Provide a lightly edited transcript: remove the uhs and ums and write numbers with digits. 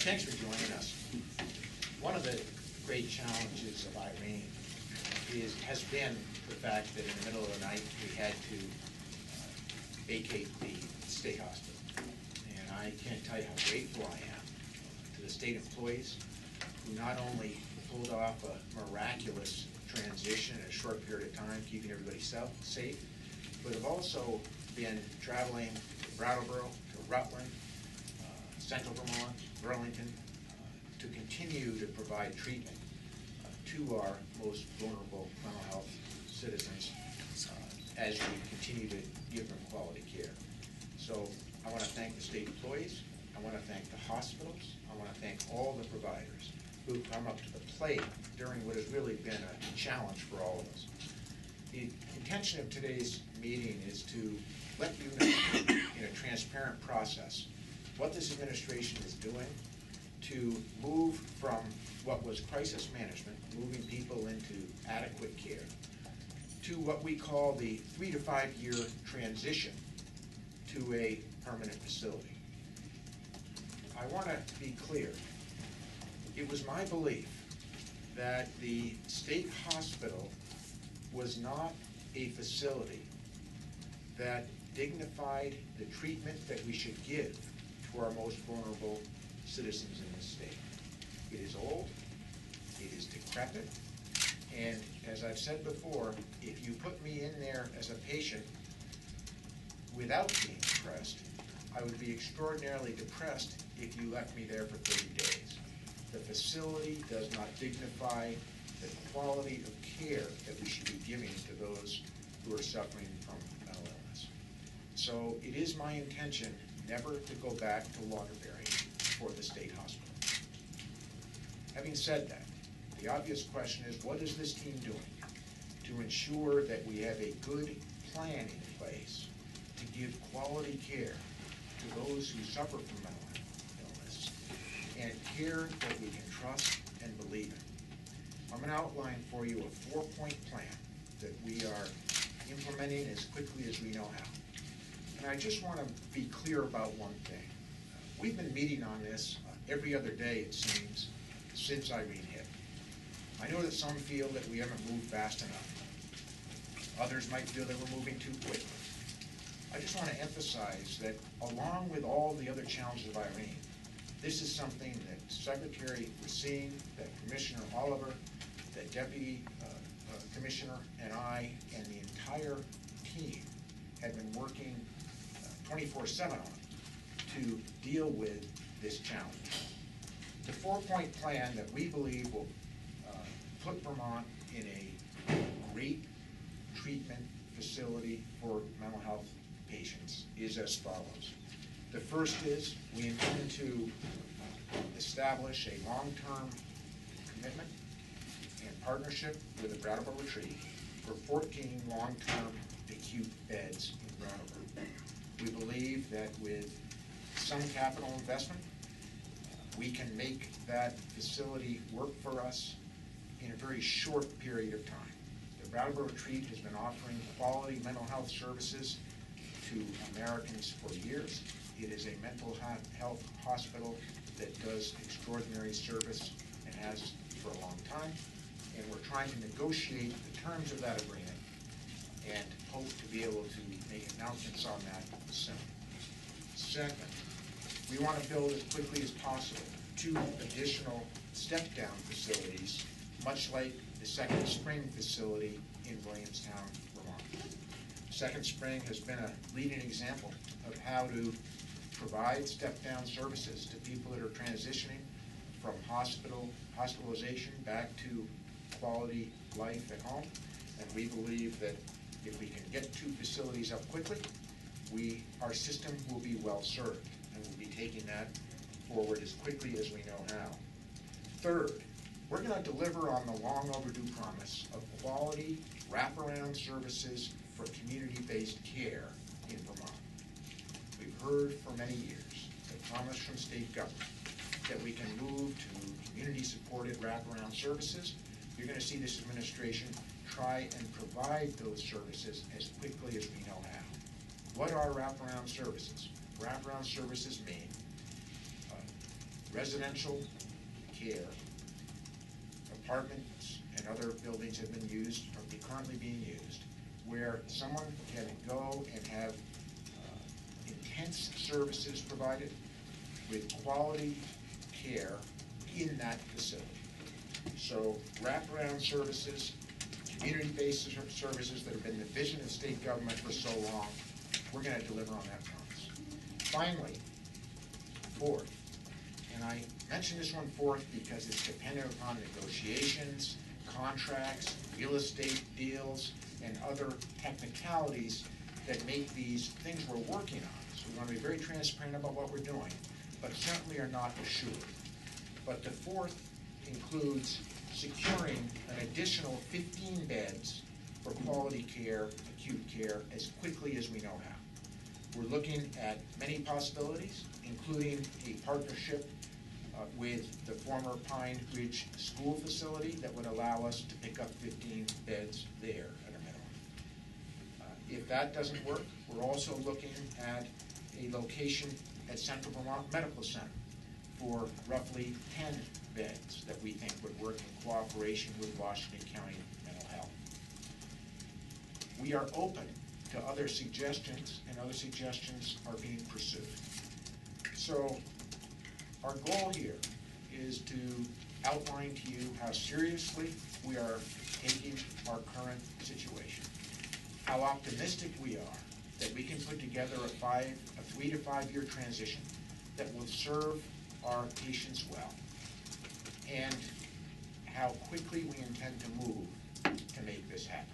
Thanks for joining us. One of the great challenges of Irene has been the fact that in the middle of the night we had to vacate the state hospital. And I can't tell you how grateful I am to the state employees who not only pulled off a miraculous transition in a short period of time, keeping everybody safe, but have also been traveling to Brattleboro, to Rutland, Central Vermont, Burlington, to continue to provide treatment to our most vulnerable mental health citizens as we continue to give them quality care. So I want to thank the state employees, I want to thank the hospitals, I want to thank all the providers who've come up to the plate during what has really been a challenge for all of us. The intention of today's meeting is to let you know in a transparent process what this administration is doing to move from what was crisis management, moving people into adequate care, to what we call the 3 to 5 year transition to a permanent facility. I want to be clear. It was my belief that the state hospital was not a facility that dignified the treatment that we should give to our most vulnerable citizens in this state. It is old, it is decrepit, and as I've said before, if you put me in there as a patient without being depressed, I would be extraordinarily depressed if you left me there for 30 days. The facility does not dignify the quality of care that we should be giving to those who are suffering from mental illness. So it is my intention never to go back to Waterbury for the state hospital. Having said that, the obvious question is, what is this team doing to ensure that we have a good plan in place to give quality care to those who suffer from mental illness, and care that we can trust and believe in? I'm going to outline for you a 4-point plan that we are implementing as quickly as we know how. And I just want to be clear about one thing. We've been meeting on this every other day, it seems, since Irene hit. I know that some feel that we haven't moved fast enough. Others might feel that we're moving too quickly. I just want to emphasize that along with all the other challenges of Irene, this is something that Secretary Racine, that Commissioner Oliver, that Deputy Commissioner and I and the entire team have been working 24/7 on to deal with this challenge. The 4-point plan that we believe will put Vermont in a great treatment facility for mental health patients is as follows. The first is we intend to establish a long-term commitment and partnership with the Brattleboro Retreat for 14 long-term acute beds in Brattleboro. We believe that with some capital investment, we can make that facility work for us in a very short period of time. The Brattleboro Retreat has been offering quality mental health services to Americans for years. It is a mental health hospital that does extraordinary service and has for a long time. And we're trying to negotiate the terms of that agreement and hope to be able to make announcements on that soon. Second, we want to build as quickly as possible 2 additional step-down facilities, much like the Second Spring facility in Williamstown, Vermont. Second Spring has been a leading example of how to provide step-down services to people that are transitioning from hospitalization back to quality life at home. And we believe that if we can get 2 facilities up quickly, our system will be well served, and we'll be taking that forward as quickly as we know how. Third, we're going to deliver on the long overdue promise of quality wraparound services for community-based care in Vermont. We've heard for many years the promise from state government that we can move to community-supported wraparound services. You're going to see this administration try and provide those services as quickly as we know how. What are wraparound services? Wraparound services mean residential care, apartments and other buildings have been used, or currently being used, where someone can go and have intense services provided with quality care in that facility. So wraparound services, community-based services that have been the vision of state government for so long, we're going to deliver on that promise. Finally, fourth, and I mention this one fourth because it's dependent upon negotiations, contracts, real estate deals, and other technicalities that make these things we're working on. So we want to be very transparent about what we're doing, but certainly are not assured. But the fourth includes securing an additional 15 beds for quality care, acute care, as quickly as we know how. We're looking at many possibilities, including a partnership with the former Pine Ridge School facility that would allow us to pick up 15 beds there at a minimum. If that doesn't work, we're also looking at a location at Central Vermont Medical Center for roughly 10 beds that we think would work in cooperation with Washington County Mental Health. We are open to other suggestions, and other suggestions are being pursued. So our goal here is to outline to you how seriously we are taking our current situation, how optimistic we are that we can put together a 3 to 5 year transition that will serve our patients well, and how quickly we intend to move to make this happen.